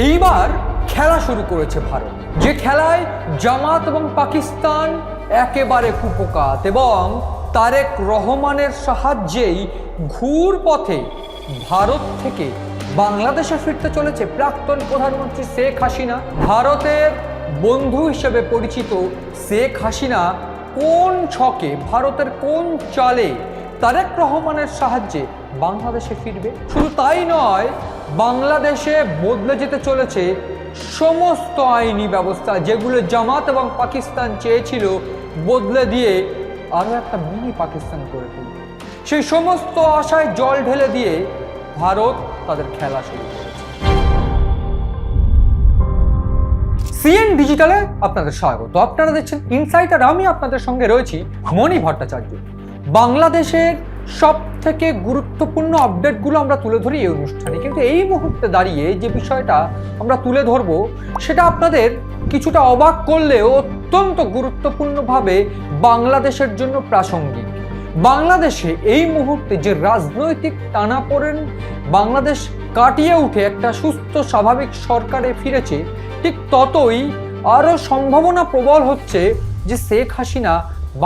এইবার খেলা শুরু করেছে ভারত, যে খেলায় জামাত এবং পাকিস্তান একেবারে কুপোকাত এবং তারেক রহমানের সাহায্যেই ঘুর পথে ভারত থেকে বাংলাদেশে ফিরতে চলেছে প্রাক্তন প্রধানমন্ত্রী শেখ হাসিনা। ভারতের বন্ধু হিসেবে পরিচিত শেখ হাসিনা কোন ছকে, ভারতের কোন চালে তারেক রহমানের সাহায্যে বাংলাদেশে ফিরবে? শুধু তাই নয়, বাংলাদেশে বদলে যেতে চলেছে সমস্ত আইনি ব্যবস্থা, যেগুলো জামাত এবং পাকিস্তান চেয়েছিল বদলে দিয়ে আরো একটা মিনি পাকিস্তান করে তুলবে। সেই সমস্ত আশায় জল ঢেলে দিয়ে ভারত তাদের খেলা শুরু করেছে। সিএন ডিজিটালে আপনাদের স্বাগত। আপনারা দেখছেন ইনসাইট আর আমি আপনাদের সঙ্গে রয়েছি মণি ভট্টাচার্য। বাংলাদেশের সব থেকে গুরুত্বপূর্ণ আপডেটগুলো আমরা তুলে ধরি এই অনুষ্ঠানে, কিন্তু এই মুহূর্তে দাঁড়িয়ে যে বিষয়টা আমরা তুলে ধরবো সেটা আপনাদের কিছুটা অবাক করলেও অত্যন্ত গুরুত্বপূর্ণভাবে বাংলাদেশের জন্য প্রাসঙ্গিক। বাংলাদেশে এই মুহূর্তে যে রাজনৈতিক টানাপোড়েন বাংলাদেশ কাটিয়ে উঠে একটা সুস্থ স্বাভাবিক সরকারে ফিরেছে, ঠিক ততই আরও সম্ভাবনা প্রবল হচ্ছে যে শেখ হাসিনা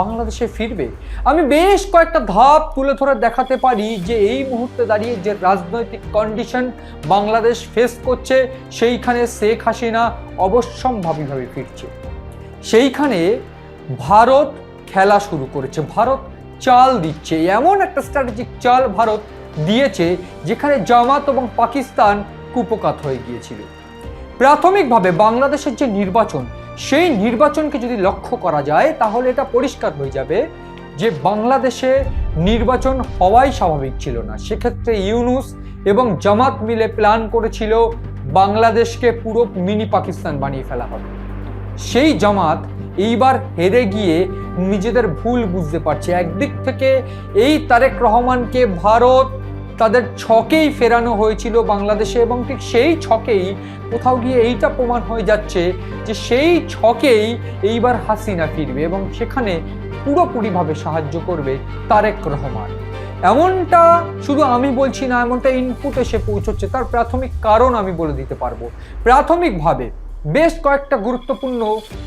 বাংলাদেশে ফিরবে। আমি বেশ কয়েকটা ধাপ তুলে ধরে দেখাতে পারি যে এই মুহূর্তে দাঁড়িয়ে যে রাজনৈতিক কন্ডিশন বাংলাদেশ ফেস করছে, সেইখানে শেখ হাসিনা অবশ্যম্ভাবীভাবে ফিরছে। সেইখানে ভারত খেলা শুরু করেছে, ভারত চাল দিচ্ছে। এমন একটা স্ট্র্যাটেজিক চাল ভারত দিয়েছে যেখানে জামাত এবং পাকিস্তান কুপোকাত হয়ে গিয়েছিল। প্রাথমিকভাবে বাংলাদেশের যে নির্বাচন, সেই নির্বাচনকে যদি লক্ষ্য করা যায় তাহলে এটা পরিষ্কার হয়ে যাবে যে বাংলাদেশে নির্বাচন হওয়াই স্বাভাবিক ছিল না। সেক্ষেত্রে ইউনূস এবং জামাত মিলে প্ল্যান করেছিল বাংলাদেশকে পুরো মিনি পাকিস্তান বানিয়ে ফেলা হবে। সেই জামাত এইবার হেরে গিয়ে নিজেদের ভুল বুঝতে পারছে। একদিক থেকে এই তারেক রহমানকে ভারত তাদের ছকেই ফেরানো হয়েছিল বাংলাদেশে, এবং ঠিক সেই ছকেই কোথাও গিয়ে এইটা প্রমাণ হয়ে যাচ্ছে যে সেই ছকেই এইবার হাসিনা ফিরবে এবং সেখানে পুরোপুরিভাবে সাহায্য করবে তারেক রহমান। এমনটা শুধু আমি বলছি না, এমনটা ইনপুট এসে পৌঁছচ্ছে। তার প্রাথমিক কারণ আমি বলে দিতে পারবো। প্রাথমিকভাবে বেশ কয়েকটা গুরুত্বপূর্ণ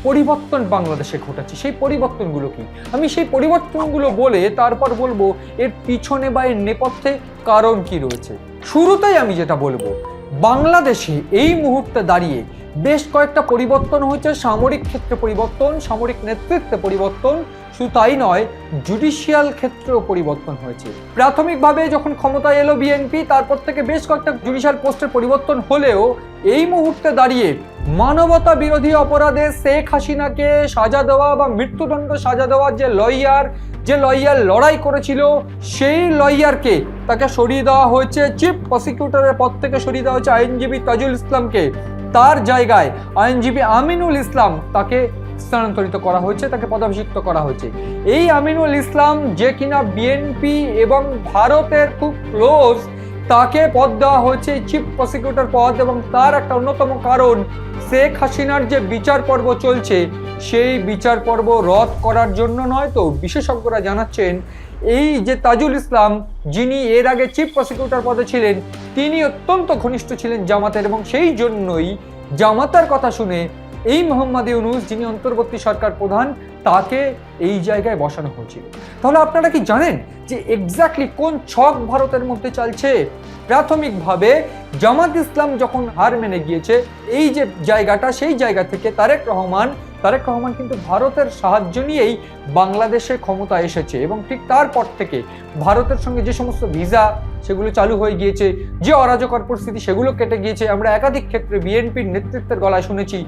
পরিবর্তন বাংলাদেশে ঘটেছে। সেই পরিবর্তনগুলো কি, আমি সেই পরিবর্তনগুলো বলে তারপর বলবো এর পিছনে বা এর নেপথ্যে কারণ কি রয়েছে। শুরুতেই আমি যেটা বলবো, বাংলাদেশে এই মুহূর্তে দাঁড়িয়ে বেশ কয়েকটা পরিবর্তন হয়েছে। সামরিক ক্ষেত্রে পরিবর্তন, সামরিক নেতৃত্বে পরিবর্তন, শুধু তাই নয়, জুডিশিয়াল ক্ষেত্রেও পরিবর্তন হয়েছে। প্রাথমিকভাবে যখন ক্ষমতায় এলো বিএনপি, তারপর থেকে বেশ কয়েকটা জুডিশিয়াল পোস্টের পরিবর্তন হলেও এই মুহূর্তে দাঁড়িয়ে মানবতা বিরোধী অপরাধে শেখ হাসিনাকে সাজা দেওয়া বা মৃত্যুদণ্ড সাজা দেওয়ার যে লয়ার লড়াই করেছিল, সেই লয়ারকে তাকে সরিয়ে দেওয়া হয়েছে। চিফ প্রসিকিউটরের পদ থেকে সরিয়ে দেওয়া হয়েছে আইনজীবী তাজুল ইসলামকে। তার জায়গায় আইনজীবী আমিনুল ইসলাম তাকে স্থানান্তরিত করা হয়েছে, তাকে পদাভিষিক্ত করা হয়েছে। এই আমিনুল ইসলাম, যে কিনা বিএনপি এবং ভারতের খুব ক্লোজ, তাকে পদ দেওয়া হয়েছে চিফ প্রসিকিউটর পদ। এবং তার একটা অন্যতম কারণ, শেখ হাসিনার যে বিচার পর্ব চলছে, সেই বিচার পর্ব রদ করার জন্য নয় তো। বিশেষজ্ঞরা জানাচ্ছেন এই যে তাজুল ইসলাম, যিনি এর আগে চিফ প্রসিকিউটর পদে ছিলেন, তিনি অত্যন্ত ঘনিষ্ঠ ছিলেন জামাতের, এবং সেই জন্যই জামাতের কথা শুনে এই মোহাম্মদ ইউনূস, যিনি অন্তর্বর্তী সরকার প্রধান, তাকে এই জায়গায় বসানো হয়েছিল। তাহলে আপনারা কি জানেন যে এক্স্যাক্টলি কোন ছক ভারতের মধ্যে চলছে? প্রাথমিকভাবে জামাত ইসলাম যখন হার মেনে গিয়েছে এই যে জায়গাটা, সেই জায়গা থেকে তারেক রহমান কিন্তু ভারতের সাহায্য নিয়েই বাংলাদেশে ক্ষমতা এসেছে। এবং ঠিক তারপর থেকে ভারতের সঙ্গে যে সমস্ত ভিসা সেগুলো চালু হয়ে গিয়েছে, যে অরাজকর পরিস্থিতি সেগুলো কেটে গিয়েছে। আমরা একাধিক ক্ষেত্রে বিএনপির নেতৃত্বের গলায় শুনেছি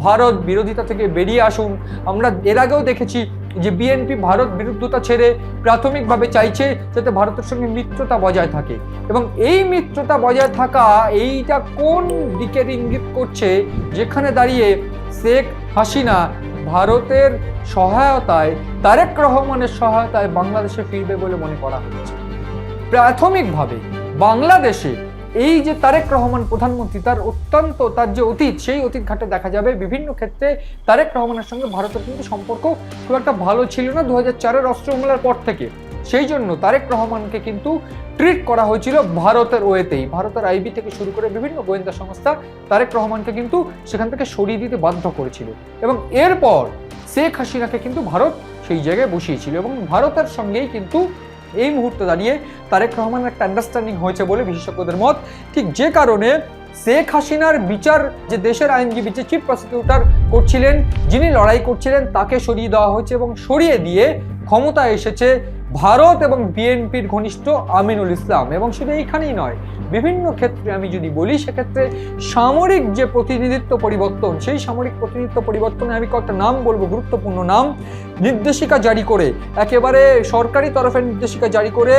ভারত বিরোধিতা থেকে বেরিয়ে আসুন। আমরা এর আগেও দেখেছি যে বিএনপি ভারত বিরুদ্ধতা ছেড়ে প্রাথমিকভাবে চাইছে যাতে ভারতের সঙ্গে মিত্রতা বজায় থাকে। এবং এই মিত্রতা বজায় থাকা, এইটা কোন দিকের ইঙ্গিত করছে? যেখানে দাঁড়িয়ে শেখ হাসিনা ভারতের সহায়তায়, তারেক রহমানের সহায়তায় বাংলাদেশে ফিরবে বলে মনে করা হচ্ছে। প্রাথমিকভাবে বাংলাদেশে এই যে তারেক রহমান প্রধানমন্ত্রী, তার যে অতীত, সেই অতীত ঘাটে দেখা যাবে বিভিন্ন ক্ষেত্রে তারেক রহমানের সঙ্গে ভারতের কিন্তু সম্পর্ক খুব একটা ভালো ছিল না 2004-এর অস্ত্র হামলার পর থেকে। সেই জন্য তারেক রহমানকে কিন্তু ট্রিট করা হয়েছিল ভারতের ওয়েতেই। ভারতের আইবি থেকে শুরু করে বিভিন্ন গোয়েন্দা সংস্থা তারেক রহমানকে কিন্তু সেখান থেকে সরিয়ে দিতে বাধ্য করেছিল এবং এরপর শেখ হাসিনাকে কিন্তু ভারত সেই জায়গায় বসিয়েছিল এবং ভারতের সঙ্গেই কিন্তু এই মুহূর্তে দাঁড়িয়ে তারেক রহমানের একটা আন্ডারস্ট্যান্ডিং হয়েছে বলে বিশেষজ্ঞদের মত। ঠিক যে কারণে শেখ হাসিনার বিচার যে দেশের আইনজীবী যে চিফ প্রসিকিউটর করছিলেন, যিনি লড়াই করছিলেন, তাকে সরিয়ে দেওয়া হয়েছে এবং সরিয়ে দিয়ে ক্ষমতায় এসেছে ভারত এবং বিএনপির ঘনিষ্ঠ আমিনুল ইসলাম। এবং শুধু এইখানেই নয়, বিভিন্ন ক্ষেত্রে আমি যদি বলি সেক্ষেত্রে সামরিক যে প্রতিনিধিত্ব পরিবর্তন, সেই সামরিক প্রতিনিধিত্ব পরিবর্তনে আমি কয়েকটা নাম বলবো, গুরুত্বপূর্ণ নাম। নির্দেশিকা জারি করে, একেবারে সরকারি তরফের নির্দেশিকা জারি করে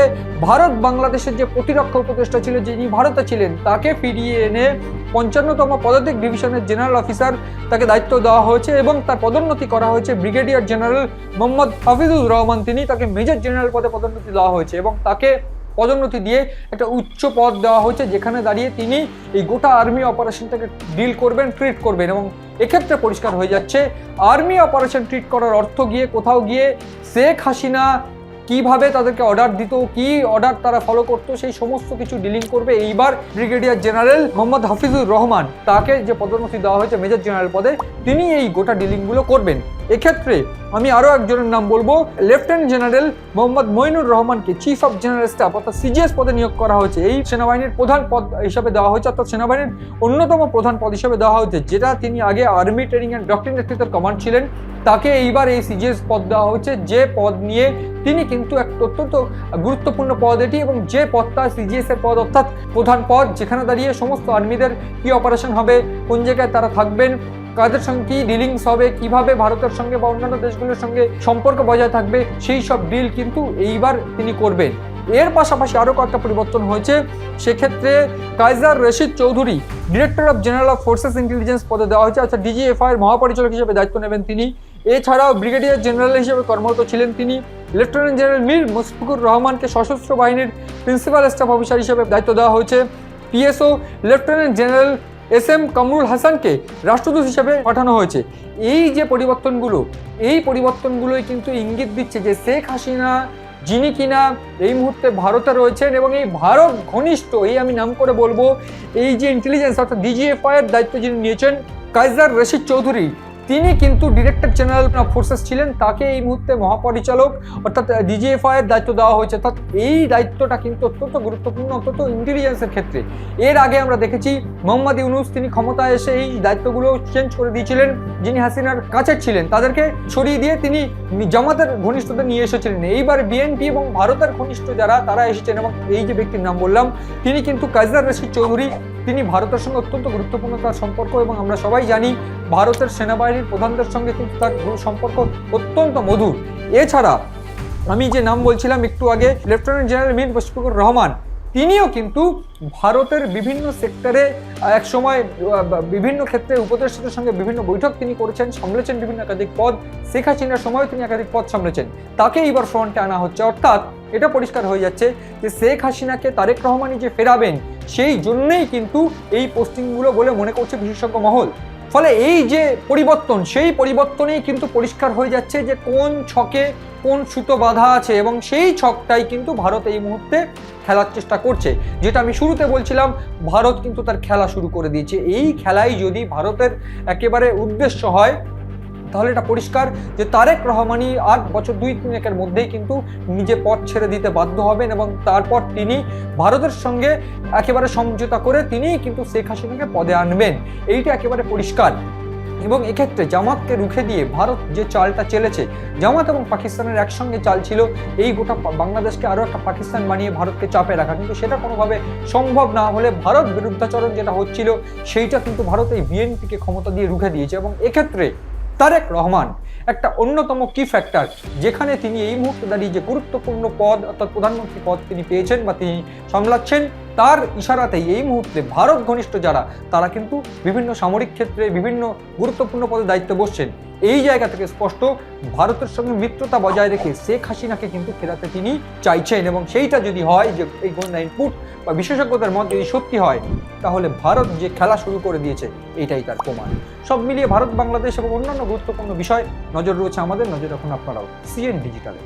ভারত বাংলাদেশের যে প্রতিরক্ষা উপদেষ্টা ছিল, যিনি ভারতে ছিলেন, তাকে ফিরিয়ে এনে 55তম পদাতিক ডিভিশনের জেনারেল অফিসার তাকে দায়িত্ব দেওয়া হয়েছে এবং তার পদোন্নতি করা হয়েছে ব্রিগেডিয়ার জেনারেল মোহাম্মদ হাফিজুর রহমান, তিনি তাকে মেজর জেনারেল পদে পদোন্নতি দেওয়া হয়েছে এবং তাকে পদোন্নতি দিয়ে একটা উচ্চ পদ দেওয়া হয়েছে, যেখানে দাঁড়িয়ে তিনি এই গোটা আর্মি অপারেশনটাকে ডিল করবেন, ট্রিট করবেন। এবং এক্ষেত্রে পরিষ্কার হয়ে যাচ্ছে আর্মি অপারেশন ট্রিট করার অর্থ গিয়ে কোথাও গিয়ে শেখ হাসিনা কিভাবে তাদেরকে অর্ডার দিত, কি অর্ডার তারা ফলো করতো, সেই সমস্ত কিছু ডিলিং করবে এইবার ব্রিগেডিয়ার জেনারেল মোহাম্মদ হাফিজুর রহমান। তাকে যে পদোন্নতি দেওয়া হয়েছে মেজর জেনারেল পদে, তিনি এই গোটা ডিলিংগুলো করবেন। এক্ষেত্রে আমি আরও একজনের নাম বলবো, লেফটেন্যান্ট জেনারেল মোহাম্মদ মইনুর রহমানকে চিফ অফ জেনারেল স্টাফ অর্থাৎ সিজিএস পদে নিয়োগ করা হয়েছে। এই সেনাবাহিনীর প্রধান পদ হিসাবে দেওয়া হয়েছে, অর্থাৎ সেনাবাহিনীর অন্যতম প্রধান পদ হিসাবে দেওয়া হয়েছে, যেটা তিনি আগে আর্মি ট্রেনিং অ্যান্ড ডক্ট্রিন নেতৃত্বের কমান্ড ছিলেন, তাকে এইবার এই সিজিএস পদ দেওয়া হয়েছে, যে পদ নিয়ে তিনি কিন্তু এক অত্যন্ত গুরুত্বপূর্ণ পদ এটি এবং যে পদটা সিজিএস এর পদ অর্থাৎ প্রধান পদ, যেখানে দাঁড়িয়ে সমস্ত আর্মিদের কি অপারেশন হবে, কোন জায়গায় তারা থাকবেন, কাদের সঙ্গে কি ডিলিংস হবে, কিভাবে ভারতের সঙ্গে বা অন্যান্য দেশগুলোর সঙ্গে সম্পর্ক বজায় থাকবে, সেই সব ডিল কিন্তু এইবার তিনি করবেন। এর পাশাপাশি আরও কয়েকটা পরিবর্তন হয়েছে। সেক্ষেত্রে Kaiser Rashid Chowdhury director of general of forces intelligence পদে দেওয়া হয়েছে, অর্থাৎ ডিজিএফআই এর মহাপরিচালক হিসেবে দায়িত্ব নেবেন তিনি। এছাড়াও ব্রিগেডিয়ার জেনারেল হিসেবে কর্মরত ছিলেন তিনি। লেফটেন্যান্ট জেনারেল মীর মুশফিকুর রহমানকে সশস্ত্র বাহিনীর প্রিন্সিপাল স্টাফ অফিসার হিসেবে দায়িত্ব দেওয়া হয়েছে। PSO lieutenant general SM Kamrul হাসানকে রাষ্ট্রদূত হিসেবে পাঠানো হয়েছে। এই যে পরিবর্তনগুলো, এই পরিবর্তনগুলোই কিন্তু ইঙ্গিত দিচ্ছে যে শেখ হাসিনা, যিনি কিনা এই মুহূর্তে ভারতে রয়েছেন এবং এই ভারত ঘনিষ্ঠ, এই আমি নাম করে বলবো, এই যে ইন্টেলিজেন্স অর্থাৎ ডিজিএফআই এর দায়িত্ব যিনি নিয়েছেন কাইজার রশিদ চৌধুরী, তিনি কিন্তু ডিরেক্টর জেনারেল অফ ফোর্সেস ছিলেন, তাকে এই মুহূর্তে মহাপরিচালক অর্থাৎ ডিজিএফআই এর দায়িত্ব দেওয়া হয়েছে। অর্থাৎ এই দায়িত্বটা কিন্তু অত্যন্ত গুরুত্বপূর্ণ, অত্যন্ত ইন্টেলিজেন্সের ক্ষেত্রে। এর আগে আমরা দেখেছি মোহাম্মদ ইউনুস, তিনি ক্ষমতায় এসে এই দায়িত্বগুলো চেঞ্জ করে দিয়েছিলেন, যিনি হাসিনার কাছের ছিলেন তাদেরকে সরিয়ে দিয়ে তিনি জামাতের ঘনিষ্ঠতা নিয়ে এসেছিলেন। এইবার বিএনপি এবং ভারতের ঘনিষ্ঠ যারা, তারা এসেছেন এবং এই যে ব্যক্তির নাম বললাম, তিনি কিন্তু কাইজার রশিদ চৌধুরী, তিনি ভারতের সঙ্গে অত্যন্ত গুরুত্বপূর্ণ তার সম্পর্ক এবং আমরা সবাই জানি ভারতের সেনাবাহিনীর প্রধানদের সঙ্গে কিন্তু তার সম্পর্ক অত্যন্ত মধুর। এছাড়া আমি যে নাম বলছিলাম একটু আগে, লেফটেন্যান্ট জেনারেল মীর মুশফিকুর রহমান, তিনিও কিন্তু ভারতের বিভিন্ন সেক্টরে এক সময় বিভিন্ন ক্ষেত্রে উপদেষ্টাদের সঙ্গে বিভিন্ন বৈঠক তিনি করেছেন, সামলেছেন বিভিন্ন একাধিক পদ। শেখ হাসিনার সময়ও তিনি একাধিক পদ সামলেছেন, তাকে এইবার ফ্রন্টে আনা হচ্ছে। অর্থাৎ এটা পরিষ্কার হয়ে যাচ্ছে যে শেখ হাসিনাকে তারেক রহমানই যে ফেরাবেন, সেই জন্যেই কিন্তু এই পোস্টিংগুলো বলে মনে করছে বিশেষজ্ঞ মহল। ফলে এই যে পরিবর্তন, সেই পরিবর্তনেই কিন্তু পরিষ্কার হয়ে যাচ্ছে যে কোন ছকে কোন সুতো বাঁধা আছে এবং সেই ছকটাই কিন্তু ভারত এই মুহূর্তে খেলার চেষ্টা করছে। যেটা আমি শুরুতে বলছিলাম, ভারত কিন্তু তার খেলা শুরু করে দিয়েছে। এই খেলাই যদি ভারতের একেবারে উদ্দেশ্য হয়, তাহলে এটা পরিষ্কার যে তারেক রহমানই 8 বছর 2-3 মধ্যেই কিন্তু নিজে পথ ছেড়ে দিতে বাধ্য হবেন এবং তারপর তিনি ভারতের সঙ্গে একেবারে সমঝোতা করে তিনিই কিন্তু শেখ হাসিনাকে পদে আনবেন, এইটা একেবারে পরিষ্কার। এবং এক্ষেত্রে জামাতকে রুখে দিয়ে ভারত যে চালটা চেলেছে, জামাত এবং পাকিস্তানের একসঙ্গে চাল ছিল এই গোটা বাংলাদেশকে আরও একটা পাকিস্তান বানিয়ে ভারতকে চাপে রাখা, কিন্তু সেটা কোনোভাবে সম্ভব না হলে ভারত বিরুদ্ধাচরণ যেটা হচ্ছিল সেইটা কিন্তু ভারত এই বিএনপিকে ক্ষমতা দিয়ে রুখে দিয়েছে। এবং এক্ষেত্রে তারেক রহমান একটা অন্যতম কি ফ্যাক্টর, যেখানে তিনি এই মুহূর্তে দাঁড়িয়ে যে গুরুত্বপূর্ণ পদ অর্থাৎ প্রধানমন্ত্রী পদ তিনি পেয়েছেন বা তিনি সামলাচ্ছেন, তার ইশারাতেই এই মুহূর্তে ভারত ঘনিষ্ঠ যারা, তারা কিন্তু বিভিন্ন সামরিক ক্ষেত্রে বিভিন্ন গুরুত্বপূর্ণ পদে দায়িত্ব বসছেন। এই জায়গা থেকে স্পষ্ট ভারতের সঙ্গে মিত্রতা বজায় রেখে শেখ হাসিনাকে কিন্তু ফেরাতে তিনি চাইছেন। এবং সেইটা যদি হয়, যে এই গোয়েন্দা ইনপুট বা বিশেষজ্ঞদের মত যদি সত্যি হয়, তাহলে ভারত যে খেলা শুরু করে দিয়েছে এইটাই তার প্রমাণ। সব মিলিয়ে ভারত, বাংলাদেশ এবং অন্যান্য গুরুত্বপূর্ণ বিষয় নজর রয়েছে আমাদের, নজর রাখুন আপনারাও সিএন ডিজিটালে।